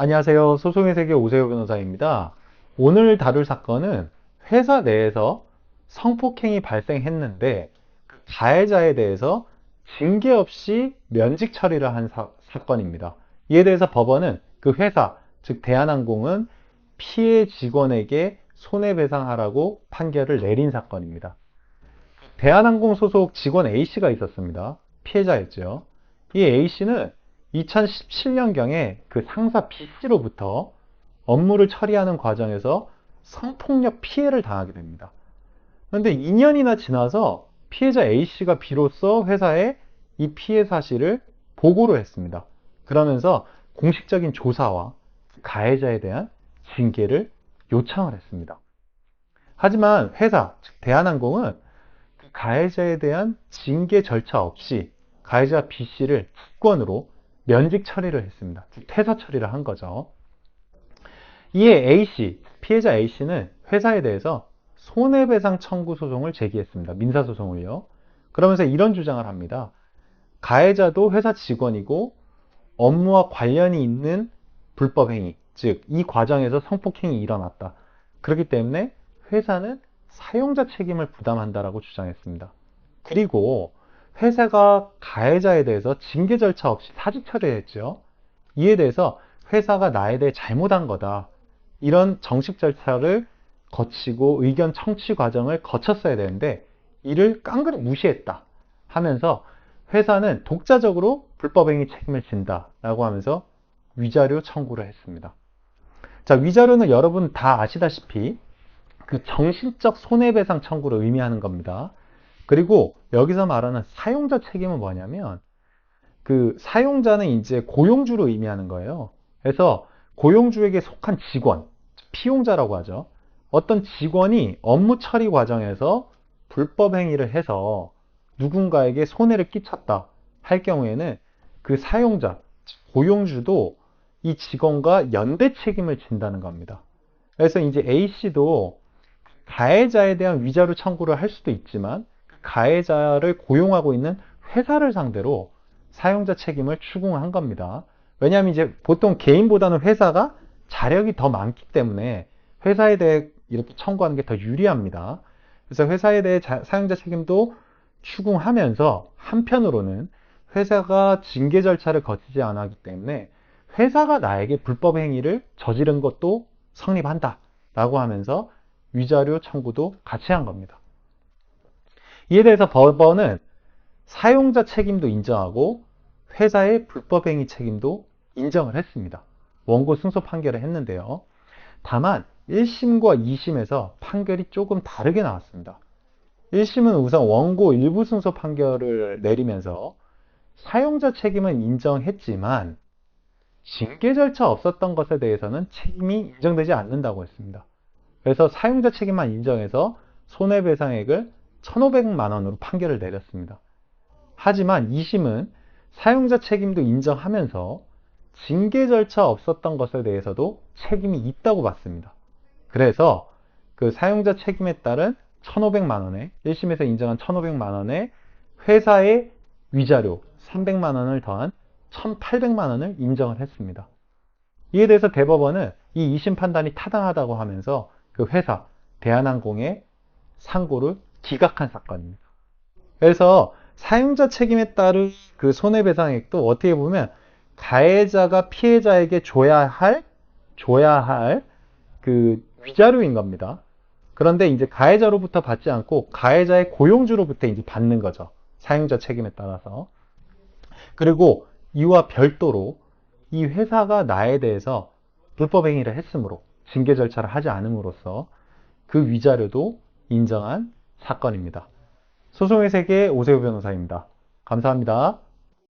안녕하세요. 소송의 세계 오세호 변호사입니다. 오늘 다룰 사건은 회사 내에서 성폭행이 발생했는데 그 가해자에 대해서 징계 없이 면직 처리를 한 사건입니다. 이에 대해서 법원은 그 회사, 즉 대한항공은 피해 직원에게 손해배상하라고 판결을 내린 사건입니다. 대한항공 소속 직원 A씨가 있었습니다. 피해자였죠. 이 A씨는 2017년경에 그 상사 B씨로부터 업무를 처리하는 과정에서 성폭력 피해를 당하게 됩니다. 그런데 2년이나 지나서 피해자 A씨가 비로소 회사에 이 피해 사실을 보고를 했습니다. 그러면서 공식적인 조사와 가해자에 대한 징계를 요청을 했습니다. 하지만 회사, 즉 대한항공은 가해자에 대한 징계 절차 없이 가해자 B씨를 직권으로 면직 처리를 했습니다. 즉 퇴사 처리를 한 거죠. 이에 A씨, 피해자 A씨는 회사에 대해서 손해배상 청구 소송을 제기했습니다. 민사소송을요. 그러면서 이런 주장을 합니다. 가해자도 회사 직원이고 업무와 관련이 있는 불법 행위, 즉 이 과정에서 성폭행이 일어났다. 그렇기 때문에 회사는 사용자 책임을 부담한다라고 주장했습니다. 그리고 회사가 가해자에 대해서 징계 절차 없이 사직 처리했죠. 이에 대해서 회사가 나에 대해 잘못한 거다. 이런 정식 절차를 거치고 의견 청취 과정을 거쳤어야 되는데 이를 깡그리 무시했다 하면서 회사는 독자적으로 불법행위 책임을 진다라고 하면서 위자료 청구를 했습니다. 자, 위자료는 여러분 다 아시다시피 그 정신적 손해배상 청구를 의미하는 겁니다. 그리고 여기서 말하는 사용자 책임은 뭐냐면 그 사용자는 이제 고용주를 의미하는 거예요. 그래서 고용주에게 속한 직원, 피용자라고 하죠. 어떤 직원이 업무 처리 과정에서 불법 행위를 해서 누군가에게 손해를 끼쳤다 할 경우에는 그 사용자, 고용주도 이 직원과 연대 책임을 진다는 겁니다. 그래서 이제 A씨도 가해자에 대한 위자료 청구를 할 수도 있지만 가해자를 고용하고 있는 회사를 상대로 사용자 책임을 추궁한 겁니다. 왜냐하면 이제 보통 개인보다는 회사가 자력이 더 많기 때문에 회사에 대해 이렇게 청구하는 게 더 유리합니다. 그래서 회사에 대해 사용자 책임도 추궁하면서 한편으로는 회사가 징계 절차를 거치지 않았기 때문에 회사가 나에게 불법 행위를 저지른 것도 성립한다 라고 하면서 위자료 청구도 같이 한 겁니다. 이에 대해서 법원은 사용자 책임도 인정하고 회사의 불법행위 책임도 인정을 했습니다. 원고 승소 판결을 했는데요. 다만 1심과 2심에서 판결이 조금 다르게 나왔습니다. 1심은 우선 원고 일부 승소 판결을 내리면서 사용자 책임은 인정했지만 징계 절차 없었던 것에 대해서는 책임이 인정되지 않는다고 했습니다. 그래서 사용자 책임만 인정해서 손해배상액을 1,500만 원으로 판결을 내렸습니다. 하지만 2심은 사용자 책임도 인정하면서 징계 절차 없었던 것에 대해서도 책임이 있다고 봤습니다. 그래서 그 사용자 책임에 따른 1,500만 원에 1심에서 인정한 1,500만 원에 회사의 위자료 300만 원을 더한 1,800만 원을 인정을 했습니다. 이에 대해서 대법원은 이 2심 판단이 타당하다고 하면서 그 회사 대한항공의 상고를 기각한 사건입니다. 그래서 사용자 책임에 따른 그 손해배상액도 어떻게 보면 가해자가 피해자에게 줘야 할 그 위자료인 겁니다. 그런데 이제 가해자로부터 받지 않고 가해자의 고용주로부터 이제 받는 거죠. 사용자 책임에 따라서. 그리고 이와 별도로 이 회사가 나에 대해서 불법 행위를 했으므로 징계 절차를 하지 않음으로써 그 위자료도 인정한 사건입니다. 소송의 세계 오세호 변호사입니다. 감사합니다.